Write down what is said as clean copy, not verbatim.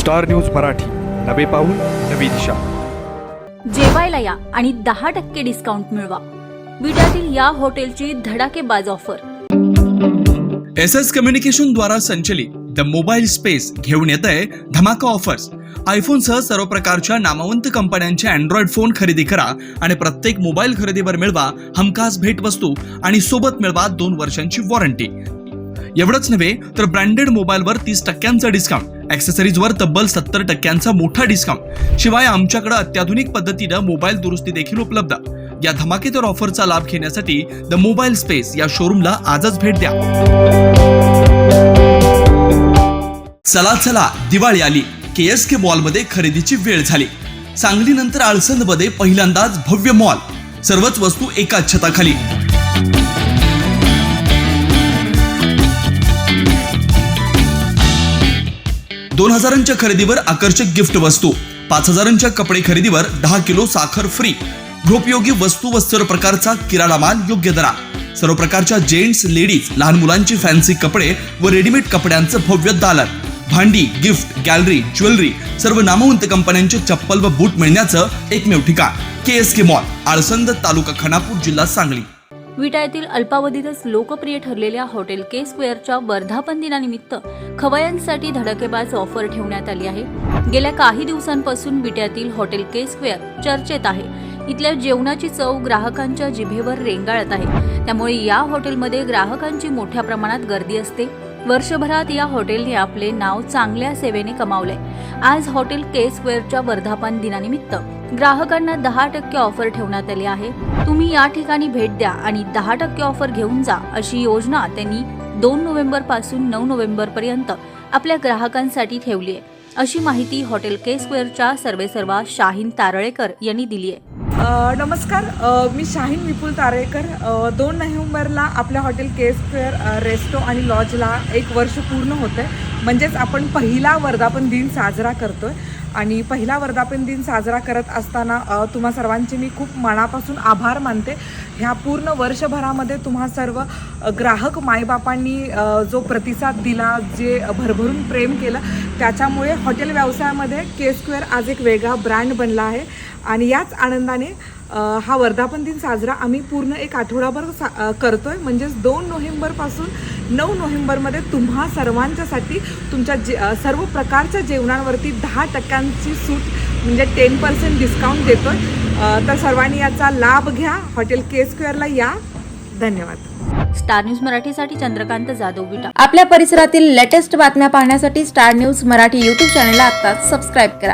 Star news Marathi, नवे पाऊल नवी दिशा। जेवायला या आणि 10% डिस्काउंट मिळवा। विट्यातील या हॉटेलची धडाकेबाज ऑफर। SS कम्युनिकेशन द्वारा संचलित द मोबाईल स्पेस घेऊन येत आहे धमाका ऑफर्स। आयफोन सह सर्व प्रकारच्या नामवंत कंपन्यांचे अँड्रॉइड फोन खरेदी करा आणि प्रत्येक मोबाईल खरेदीवर मिळवा हमखास भेटवस्तू आणि सोबत मिळवा 2 वर्षांची वॉरंटी। एवढंच नव्हे तर ब्रँडेड मोबाईलवर 30% डिस्काउंट, ॲक्सेसरीजवर तब्बल 70% मोठा डिस्काउंट। शिवाय आमच्याकडे अत्याधुनिक पद्धतीने मोबाईल दुरुस्ती देखील उपलब्ध। या धमाकेदार ऑफरचा लाभ घेण्यासाठी द मोबाईल स्पेस या शोरूमला आजच भेट द्या। चला चला, दिवाळी आली। KSK मॉलमध्ये खरेदीची वेळ झाली। सांगलीनंतर आळसंदमध्ये पहिल्यांदाच भव्य मॉल, सर्वच वस्तू एकाच छताखाली। 2000च्या खरेदीवर आकर्षक गिफ्ट वस्तू, 5000च्या कपडे खरेदीवर 10 किलो साखर फ्री। गृहोपयोगी वस्तू व सर्व प्रकारचा किराणा माल योग्य दरात। सर्व प्रकारच्या जेंट्स, लेडीज, लहान मुलांची फॅन्सी कपडे व रेडीमेड कपड्यांचं भव्य दालन। भांडी, गिफ्ट, गॅलरी, ज्वेलरी, सर्व नामवंत कंपन्यांचे चप्पल व बूट मिळण्याचं एकमेव ठिकाण KSK मॉल, आळसंद, तालुका खानापूर, जिल्हा सांगली। विटा येथील अल्पावधीतच लोकप्रिय ठरलेल्या हॉटेल के स्क्वेअरच्या वर्धापन दिनानिमित्त खवय्यांसाठी धडकेबाज ऑफर ठेवण्यात आली आहे। गेल्या काही दिवसांपासून विट्यातील हॉटेल के स्क्वेअर चर्चेत आहे। इथल्या जेवणाची चव ग्राहकांच्या जिभेवर रेंगाळत आहे। त्यामुळे या हॉटेलमध्ये ग्राहकांची मोठ्या प्रमाणात गर्दी असते। वर्षभरात या हॉटेलने आपले नाव चांगल्या सेवेने कमावले। आज हॉटेल के स्क्वेअरच्या वर्धापन दिनानिमित्त ग्राहकांना 10% ऑफर ठेवण्यात आली आहे। तुम्ही या ठिकाणी भेट द्या आणि 10% ऑफर घेऊन जा, अशी योजना त्यांनी 2 नोव्हेंबर पासून 9 नोव्हेंबर पर्यंत आपल्या ग्राहकांसाठी ठेवली आहे, अशी माहिती हॉटेल के स्क्वेअरच्या सर्वेसर्वा शाहीन तारळेकर यांनी दिली आहे। नमस्कार, मी शाहीन विपुल तारळेकर। 2 नोव्हेंबरला आपल्या हॉटेल के स्क्वेअर रेस्टो आणि लॉजला 1 वर्ष पूर्ण होतं आहे। म्हणजेच आपण पहिला वर्धापन दिन साजरा करतोय आणि पहिला वर्धापन दिन साजरा करत असताना तुम्हा सर्वांचे मी खूप मनापासून आभार मानते। ह्या पूर्ण वर्षभरामध्ये तुम्हा सर्व ग्राहक मायबापांनी जो प्रतिसाद दिला, जे भरभरून प्रेम केलं, त्याच्यामुळे हॉटेल व्यवसायामध्ये के स्क्वेअर आज एक वेगळा ब्रँड बनला आहे। आणि याच आनंदाने हा वर्धापन दिन साजरा आम्ही पूर्ण 1 आठवडाभर करतोय। म्हणजेच 2 नोव्हेंबरपासून 9 नोव्हेंबरमध्ये तुम्हा सर्वांच्यासाठी तुमच्या सर्व प्रकारच्या जेवणांवरती 10% सूट म्हणजे 10% डिस्काउंट देतोय। तर सर्वांनी याचा लाभ घ्या, हॉटेल के स्क्वेअरला या। धन्यवाद। स्टार न्यूज मराठीसाठी चंद्रकांत जाधव, विटा। आपल्या परिसरातील लेटेस्ट बातम्या पाहण्यासाठी स्टार न्यूज मराठी YouTube चॅनलला आता सबस्क्राइब करा।